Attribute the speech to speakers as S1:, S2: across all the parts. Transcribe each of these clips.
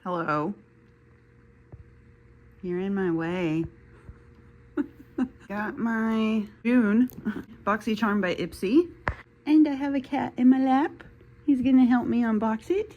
S1: Hello. You're in my way. Got my June Boxycharm by Ipsy. And I have a cat in my lap. He's gonna help me unbox it.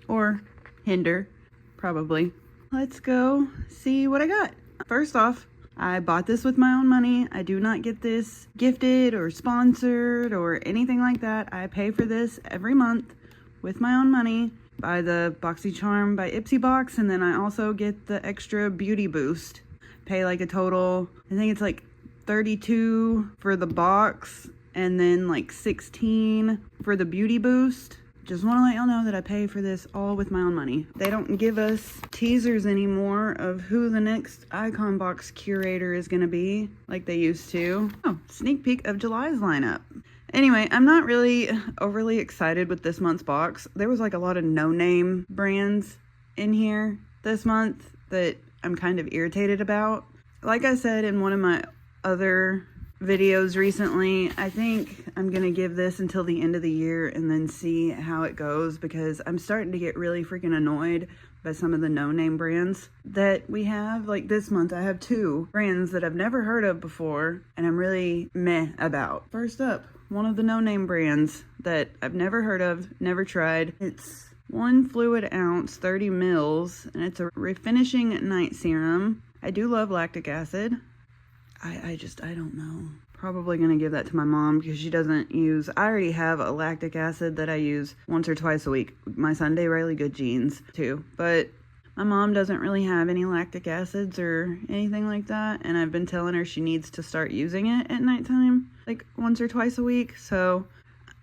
S1: Or hinder, probably. Let's go see what I got. First off, I bought this with my own money. I do not get this gifted or sponsored or anything like that. I pay for this every month with my own money. Buy the Boxycharm by Ipsy box, and then I also get the extra beauty boost. Pay like a total, I think it's like $32 for the box and then like $16 for the beauty boost. Just want to let y'all know that I pay for this all with my own money. They don't give us teasers anymore of who the next icon box curator is going to be like they used to. Oh, sneak peek of July's lineup. Anyway, I'm not really overly excited with this month's box. There was like a lot of no-name brands in here this month that I'm kind of irritated about. Like I said in one of my other videos recently, I think I'm gonna give this until the end of the year and then see how it goes, because I'm starting to get really freaking annoyed by some of the no-name brands that we have. Like this month I have 2 brands that I've never heard of before and I'm really meh about. First up, one of the no-name brands that I've never heard of, never tried. It's 1 fluid ounce, 30 mils, and it's a refinishing night serum. I do love lactic acid. I don't know. Probably gonna give that to my mom because she doesn't use, I already have a lactic acid that I use once or twice a week. My Sunday Riley Good jeans too. But my mom doesn't really have any lactic acids or anything like that. And I've been telling her she needs to start using it at nighttime, like once or twice a week. So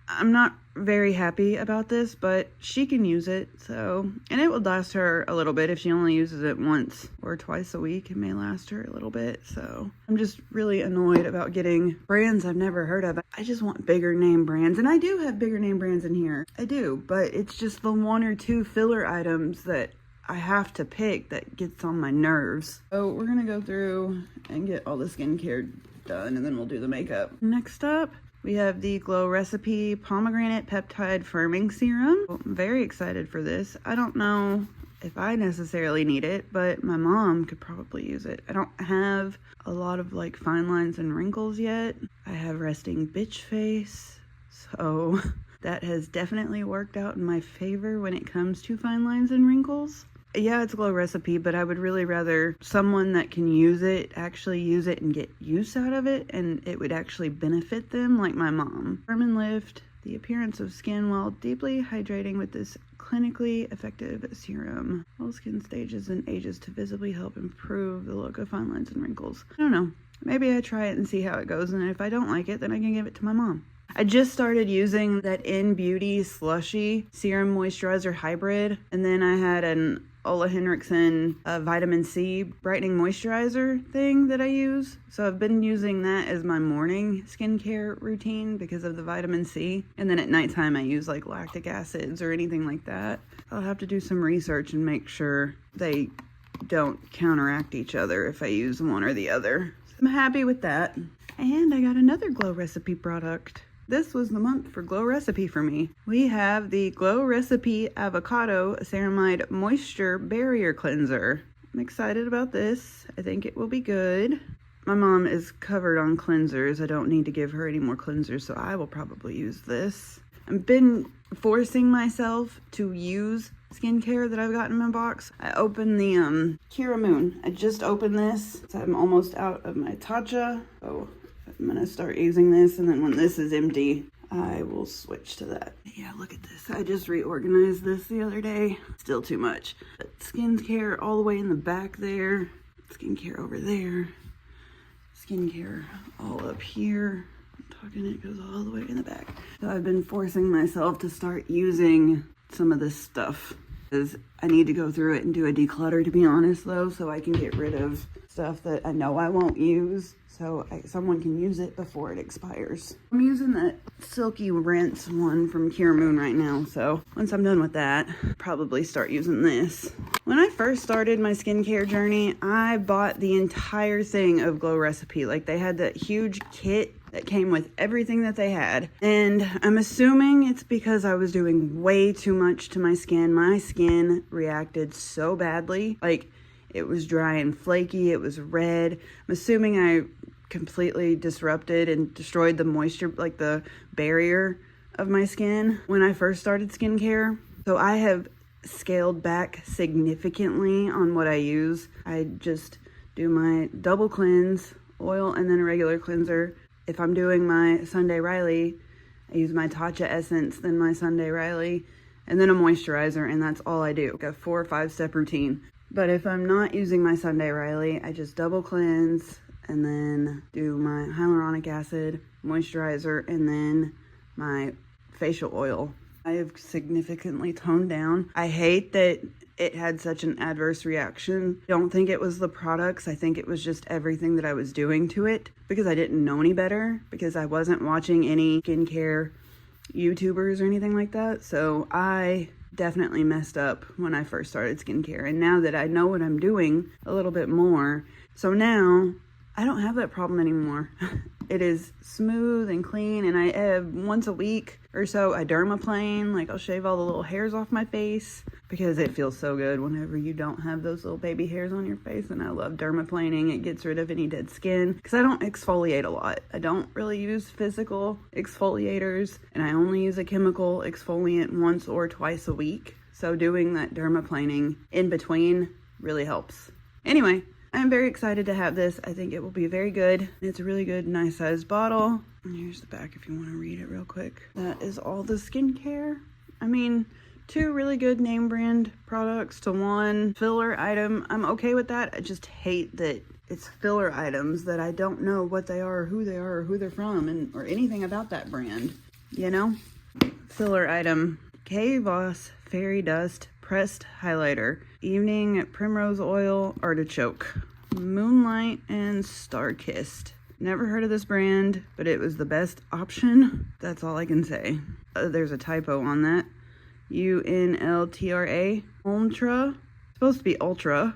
S1: I'm not very happy about this, but she can use it. So, and it would last her a little bit. If she only uses it once or twice a week, it may last her a little bit. So I'm just really annoyed about getting brands I've never heard of. I just want bigger name brands, and I do have bigger name brands in here. I do, but it's just the 1 or 2 filler items that I have to pick that gets on my nerves. So we're gonna go through and get all the skincare done, and then we'll do the makeup. Next up, we have the Glow Recipe Pomegranate Peptide Firming Serum. I'm very excited for this. I don't know if I necessarily need it, but my mom could probably use it. I don't have a lot of like fine lines and wrinkles yet. I have resting bitch face, so that has definitely worked out in my favor when it comes to fine lines and wrinkles. Yeah, it's Glow Recipe, but I would really rather someone that can use it actually use it and get use out of it, and it would actually benefit them, like my mom. Firm and lift the appearance of skin while deeply hydrating with this clinically effective serum. All skin stages and ages to visibly help improve the look of fine lines and wrinkles. I don't know. Maybe I try it and see how it goes, and if I don't like it, then I can give it to my mom. I just started using that In Beauty Slushy Serum Moisturizer Hybrid, and then I had an Ola Henriksen vitamin C brightening moisturizer thing that I use. So I've been using that as my morning skincare routine because of the vitamin C. And then at nighttime I use like lactic acids or anything like that. I'll have to do some research and make sure they don't counteract each other if I use one or the other. So I'm happy with that. And I got another Glow Recipe product. This was the month for Glow Recipe for me. We have the Glow Recipe Avocado Ceramide Moisture Barrier Cleanser. I'm excited about this. I think it will be good. My mom is covered on cleansers. I don't need to give her any more cleansers, so I will probably use this. I've been forcing myself to use skincare that I've got in my box. I opened the Kira Moon. I just opened this. So I'm almost out of my Tatcha. So I'm gonna start using this, and then when this is empty, I will switch to that. Yeah, look at this. I just reorganized this the other day. Still too much. But skincare all the way in the back there. Skincare over there. Skincare all up here. I'm talking, it goes all the way in the back. So I've been forcing myself to start using some of this stuff, because I need to go through it and do a declutter, to be honest though, so I can get rid of stuff that I know I won't use, so someone can use it before it expires. I'm using that Silky Rinse one from Kira Moon right now, so once I'm done with that, I'll probably start using this. When I first started my skincare journey, I bought the entire thing of Glow Recipe. Like, they had that huge kit that came with everything that they had. And I'm assuming it's because I was doing way too much to my skin. My skin reacted so badly. Like, it was dry and flaky. It was red. I'm assuming I completely disrupted and destroyed the moisture, like the barrier of my skin when I first started skincare. So I have scaled back significantly on what I use. I just do my double cleanse, oil, and then a regular cleanser. If I'm doing my Sunday Riley, I use my Tatcha essence, then my Sunday Riley, and then a moisturizer, and that's all I do. Like a 4 or 5 step routine. But if I'm not using my Sunday Riley, I just double cleanse and then do my hyaluronic acid, moisturizer, and then my facial oil. I have significantly toned down. I hate that it had such an adverse reaction. I don't think it was the products. I think it was just everything that I was doing to it, because I didn't know any better, because I wasn't watching any skincare YouTubers or anything like that. So I definitely messed up when I first started skincare. And now that I know what I'm doing a little bit more, so now I don't have that problem anymore. It is smooth and clean, and I have once a week or so I dermaplane. Like, I'll shave all the little hairs off my face because it feels so good whenever you don't have those little baby hairs on your face. And I love dermaplaning. It gets rid of any dead skin because I don't exfoliate a lot. I don't really use physical exfoliators, and I only use a chemical exfoliant once or twice a week. So doing that dermaplaning in between really helps. Anyway, I'm very excited to have this. I think it will be very good. It's a really good, nice sized bottle. And here's the back if you want to read it real quick. That is all the skincare. I mean, 2 really good name brand products to 1 filler item. I'm okay with that. I just hate that it's filler items that I don't know what they are, or who they are, or who they're from, and or anything about that brand, you know? Filler item. K Voss Fairy Dust Pressed Highlighter, Evening Primrose Oil Artichoke, Moonlight, and Star Kissed. Never heard of this brand, but it was the best option. That's all I can say. There's a typo on that. UNLTRA. Ultra. Supposed to be Ultra.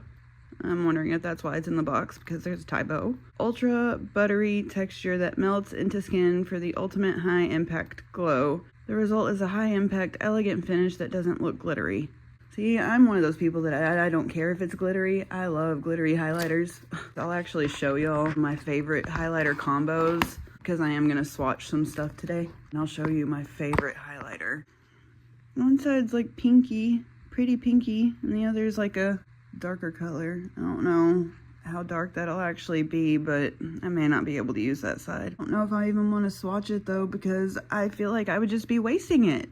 S1: I'm wondering if that's why it's in the box, because there's a typo. Ultra buttery texture that melts into skin for the ultimate high impact glow. The result is a high impact, elegant finish that doesn't look glittery. See, I'm one of those people that I don't care if it's glittery. I love glittery highlighters. I'll actually show y'all my favorite highlighter combos, because I am going to swatch some stuff today. And I'll show you my favorite highlighter. One side's like pinky, pretty pinky, and the other's like a darker color. I don't know how dark that'll actually be, but I may not be able to use that side. I don't know if I even want to swatch it though, because I feel like I would just be wasting it.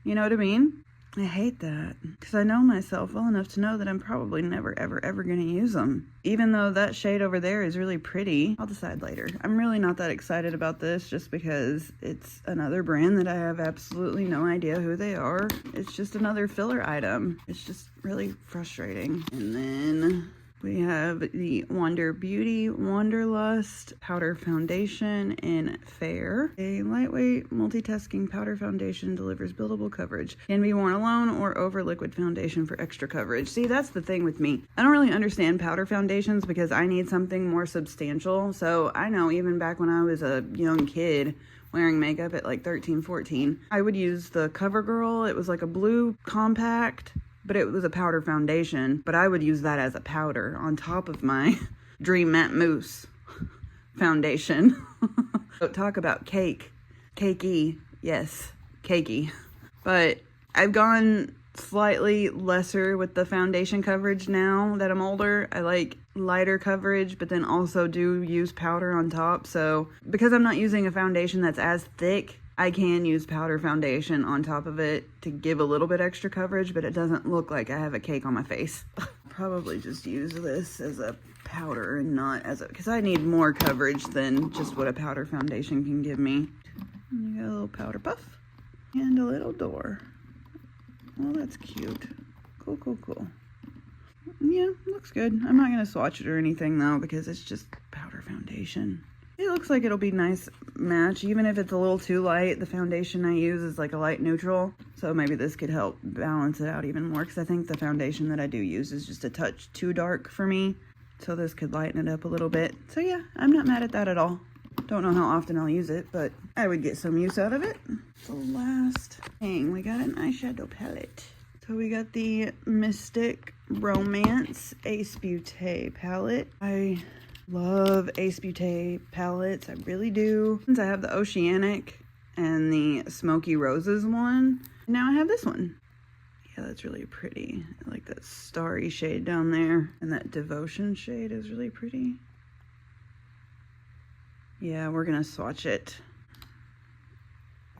S1: You know what I mean? I hate that, because I know myself well enough to know that I'm probably never, ever, ever going to use them. Even though that shade over there is really pretty. I'll decide later. I'm really not that excited about this, just because it's another brand that I have absolutely no idea who they are. It's just another filler item. It's just really frustrating. And then we have the Wonder Beauty Wanderlust Powder Foundation in Fair. A lightweight multitasking powder foundation delivers buildable coverage. Can be worn alone or over liquid foundation for extra coverage. See, that's the thing with me. I don't really understand powder foundations because I need something more substantial. So I know even back when I was a young kid wearing makeup at like 13, 14, I would use the CoverGirl. It was like a blue compact, but it was a powder foundation, but I would use that as a powder on top of my Dream Matte Mousse foundation. So talk about cake. Cakey. Yes, cakey. But I've gone slightly lesser with the foundation coverage now that I'm older. I like lighter coverage, but then also do use powder on top. So because I'm not using a foundation that's as thick, I can use powder foundation on top of it to give a little bit extra coverage, but it doesn't look like I have a cake on my face. Probably just use this as a powder and not as a, because I need more coverage than just what a powder foundation can give me. And you got a little powder puff and a little door. Well, that's cute. Cool, cool, cool. Yeah, looks good. I'm not going to swatch it or anything though, because it's just powder foundation. It looks like it'll be nice match, even if it's a little too light. The foundation I use is like a light neutral, so maybe this could help balance it out even more, because I think the foundation that I do use is just a touch too dark for me, so this could lighten it up a little bit. So yeah, I'm not mad at that at all. Don't know how often I'll use it, but I would get some use out of it. The last thing, we got an eyeshadow palette. So we got the Mystic Romance Ace Beauté palette. I love Ace Beauté palettes, I really do. Since I have the Oceanic and the Smoky Roses one, now I have this one. Yeah, that's really pretty. I like that starry shade down there, and that Devotion shade is really pretty. Yeah, we're gonna swatch it.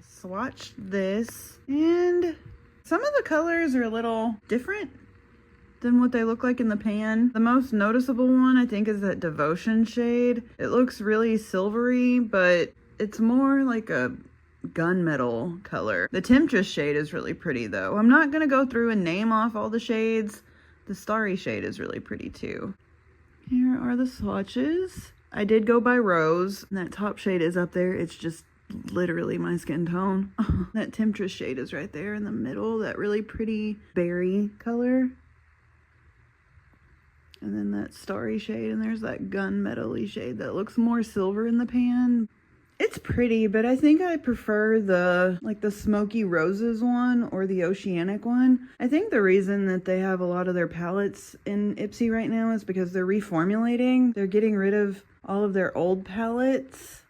S1: Swatch this, and some of the colors are a little different than what they look like in the pan. The most noticeable one, I think, is that Devotion shade. It looks really silvery, but it's more like a gunmetal color. The Temptress shade is really pretty, though. I'm not gonna go through and name off all the shades. The starry shade is really pretty, too. Here are the swatches. I did go by Rose, and that top shade is up there. It's just literally my skin tone. That Temptress shade is right there in the middle, that really pretty berry color. And then that starry shade, and there's that gunmetal-y shade that looks more silver in the pan. It's pretty, but I think I prefer the Smoky Roses one or the Oceanic one. I think the reason that they have a lot of their palettes in Ipsy right now is because they're reformulating. They're getting rid of all of their old palettes,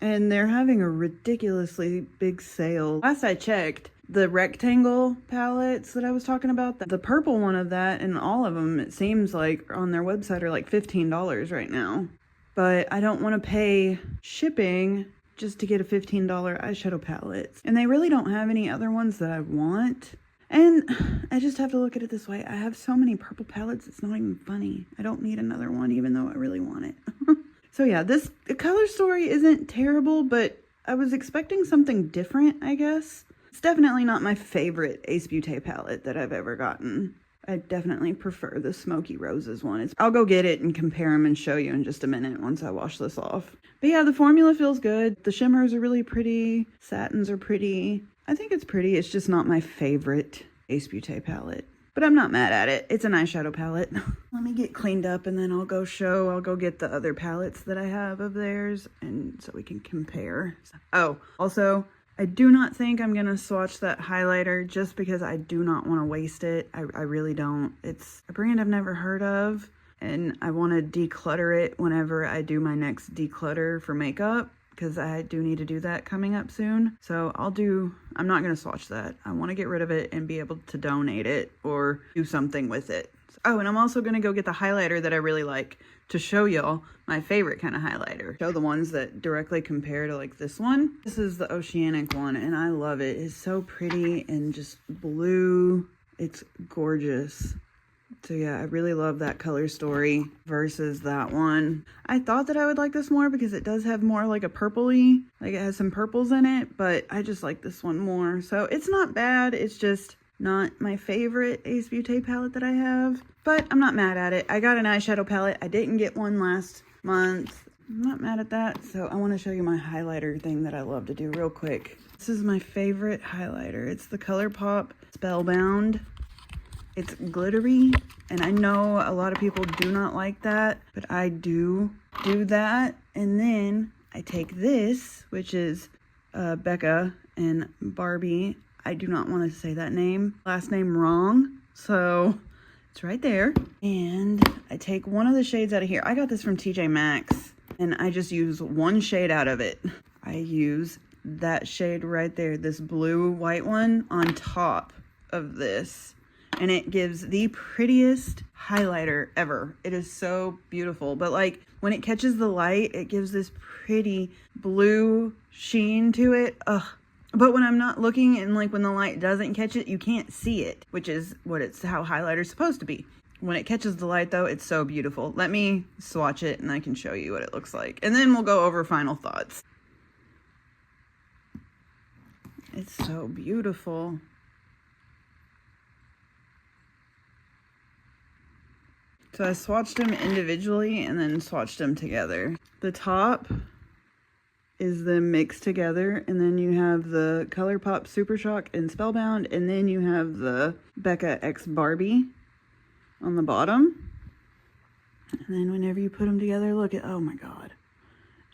S1: and they're having a ridiculously big sale. Last I checked, the rectangle palettes that I was talking about, the purple one of that and all of them, it seems like on their website are like $15 right now. But I don't want to pay shipping just to get a $15 eyeshadow palette. And they really don't have any other ones that I want. And I just have to look at it this way. I have so many purple palettes, it's not even funny. I don't need another one, even though I really want it. So yeah, the color story isn't terrible, but I was expecting something different, I guess. It's definitely not my favorite Ace Beauté palette that I've ever gotten. I definitely prefer the Smoky Roses one. I'll go get it and compare them and show you in just a minute once I wash this off. But yeah, the formula feels good. The shimmers are really pretty. Satins are pretty. I think it's pretty. It's just not my favorite Ace Beauté palette. But I'm not mad at it. It's an eyeshadow palette. Let me get cleaned up and then I'll go get the other palettes that I have of theirs, and so we can compare. Oh, also, I do not think I'm going to swatch that highlighter just because I do not want to waste it. I really don't. It's a brand I've never heard of, and I want to declutter it whenever I do my next declutter for makeup, because I do need to do that coming up soon. So I'm not going to swatch that. I want to get rid of it and be able to donate it or do something with it. Oh, and I'm also going to go get the highlighter that I really like to show y'all my favorite kind of highlighter. Show the ones that directly compare to like this one. This is the Oceanic one, and I love it. It's so pretty and just blue. It's gorgeous. So yeah, I really love that color story versus that one. I thought that I would like this more because it does have more like a purpley, like it has some purples in it, but I just like this one more. So it's not bad. It's just not my favorite Ace Beauté palette that I have, but I'm not mad at it. I got an eyeshadow palette. I didn't get one last month. I'm not mad at that. So I want to show you my highlighter thing that I love to do real quick. This is my favorite highlighter. It's the ColourPop Spellbound. It's glittery, and I know a lot of people do not like that, but I do that. And then I take this, which is Becca and Barbie. I do not want to say that last name wrong, so it's right there. And I take one of the shades out of here. I got this from TJ Maxx, and I just use one shade out of it. I use that shade right there, this blue white one, on top of this. And it gives the prettiest highlighter ever. It is so beautiful. But like when it catches the light, it gives this pretty blue sheen to it. Ugh. But when I'm not looking and like when the light doesn't catch it, you can't see it, which is how highlighter's supposed to be. When it catches the light though, it's so beautiful. Let me swatch it and I can show you what it looks like. And then we'll go over final thoughts. It's so beautiful. So I swatched them individually and then swatched them together. The top is them mixed together, and then you have the ColourPop Super Shock and Spellbound, and then you have the Becca X Barbie on the bottom. And then whenever you put them together, look at, oh my God.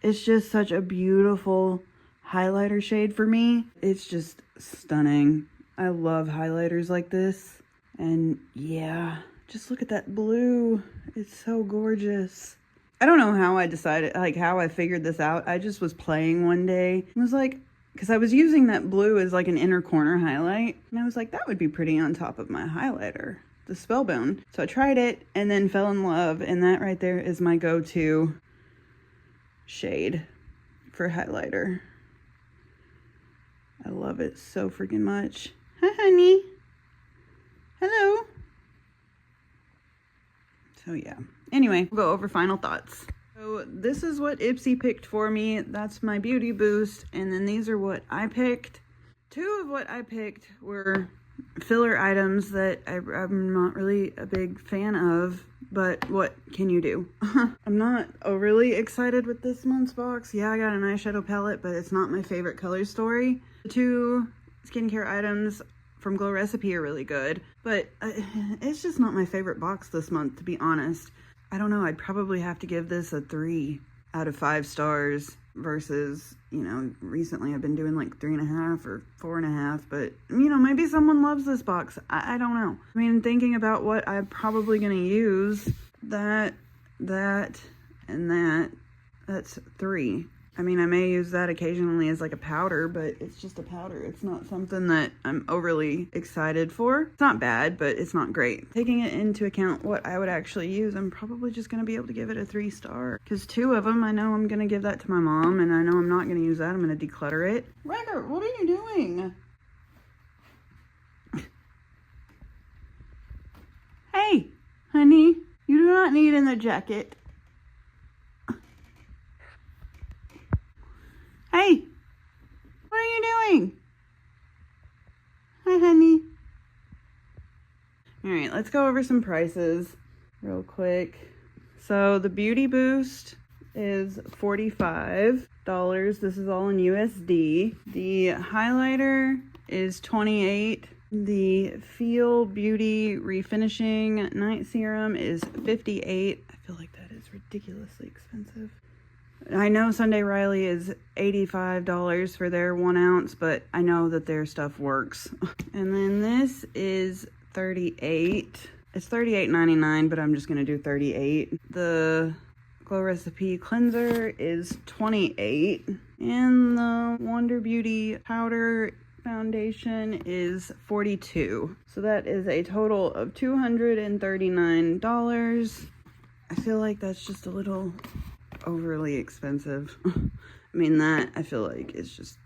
S1: It's just such a beautiful highlighter shade for me. It's just stunning. I love highlighters like this. And yeah, just look at that blue. It's so gorgeous. I don't know how I decided, like how I figured this out. I just was playing one day and was like, because I was using that blue as like an inner corner highlight. And I was like, that would be pretty on top of my highlighter, the Spellbound. So I tried it and then fell in love. And that right there is my go-to shade for highlighter. I love it so freaking much. Hi, honey. Hello. So yeah. Anyway, we'll go over final thoughts. So this is what Ipsy picked for me. That's my beauty boost. And then these are what I picked. Two of what I picked were filler items that I'm not really a big fan of, but what can you do? I'm not overly excited with this month's box. Yeah, I got an eyeshadow palette, but it's not my favorite color story. The two skincare items from Glow Recipe are really good, but it's just not my favorite box this month, to be honest. I don't know, I'd probably have to give this a 3 out of 5 stars versus, you know, recently I've been doing like 3.5 or 4.5, but, you know, maybe someone loves this box. I don't know. I mean, thinking about what I'm probably going to use, that, and that's 3. I mean, I may use that occasionally as like a powder, but it's just a powder. It's not something that I'm overly excited for. It's not bad, but it's not great. Taking it into account what I would actually use, I'm probably just going to be able to give it a 3 star. Because 2 of them, I know I'm going to give that to my mom, and I know I'm not going to use that. I'm going to declutter it. Ryker, what are you doing? Hey, honey, you do not need in the jacket. Hey, what are you doing? Hi, honey. All right, let's go over some prices real quick. So the Beauty Boost is $45. This is all in USD. The highlighter is $28. The Feel Beauty Refinishing Night Serum is $58. I feel like that is ridiculously expensive. I know Sunday Riley is $85 for their 1 ounce, but I know that their stuff works. And then this is $38. It's $38.99, but I'm just going to do $38. The Glow Recipe Cleanser is $28. And the Wonder Beauty Powder Foundation is $42. So that is a total of $239. I feel like that's just a little overly expensive. I mean, that I feel like it's just,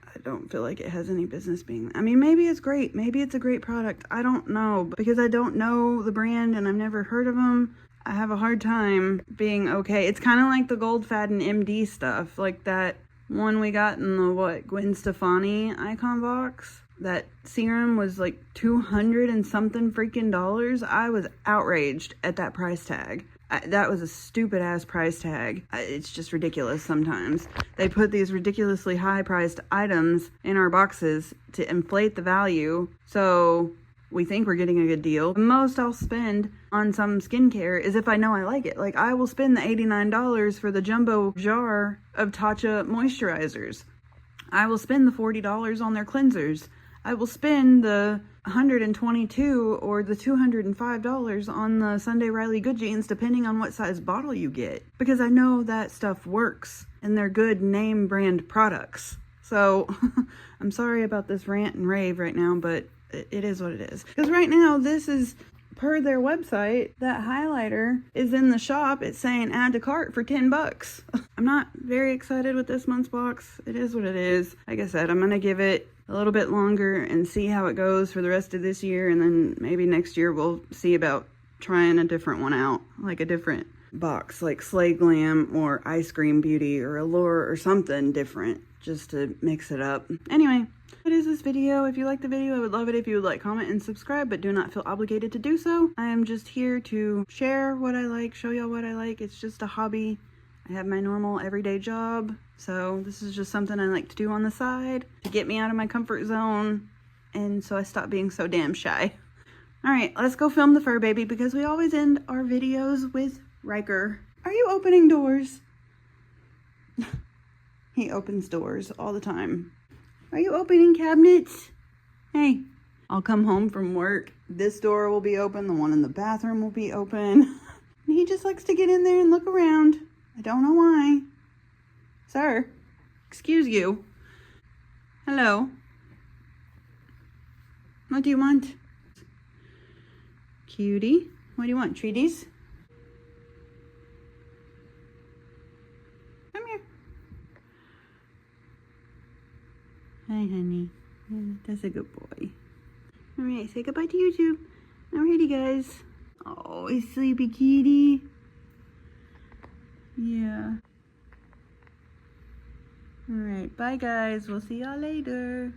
S1: I don't feel like it has any business being. I mean, maybe it's great, maybe it's a great product, I don't know, because I don't know the brand and I've never heard of them. I have a hard time being okay. It's kind of like the Goldfaden MD stuff, like that one we got in the Gwen Stefani icon box. That serum was like $200 and something freaking dollars. I was outraged at that price tag. That was a stupid ass price tag. It's just ridiculous sometimes. They put these ridiculously high priced items in our boxes to inflate the value, so we think we're getting a good deal. The most I'll spend on some skincare is if I know I like it. Like, I will spend the $89 for the jumbo jar of Tatcha moisturizers. I will spend the $40 on their cleansers. I will spend the $122 or the $205 on the Sunday Riley Good Jeans, depending on what size bottle you get, because I know that stuff works and they're good name brand products. So I'm sorry about this rant and rave right now, but it is what it is. Because right now, this is per their website, that highlighter is in the shop. It's saying add to cart for $10. I'm not very excited with this month's box. It is what it is. Like I said, I'm gonna give it a little bit longer and see how it goes for the rest of this year, and then maybe next year we'll see about trying a different one out, like a different box, like Slay Glam or Ice Cream Beauty or Allure or something different, just to mix it up. Anyway, what is this video? If you like the video, I would love it if you would like, comment, and subscribe, but do not feel obligated to do so. I am just here to share what I like, show y'all what I like. It's just a hobby. I have my normal everyday job, so this is just something I like to do on the side to get me out of my comfort zone, and so I stop being so damn shy. All right, let's go film the fur baby, because we always end our videos with Ryker. Are you opening doors? He opens doors all the time. Are you opening cabinets? Hey, I'll come home from work. This door will be open. The one in the bathroom will be open. And he just likes to get in there and look around. I don't know why. Sir, excuse you. Hello. What do you want? Cutie. What do you want, treaties? Come here. Hi, honey. Yeah, that's a good boy. All right, say goodbye to YouTube. Alrighty, guys. Oh, he's sleepy kitty. Yeah. All right, bye, guys. We'll see y'all later.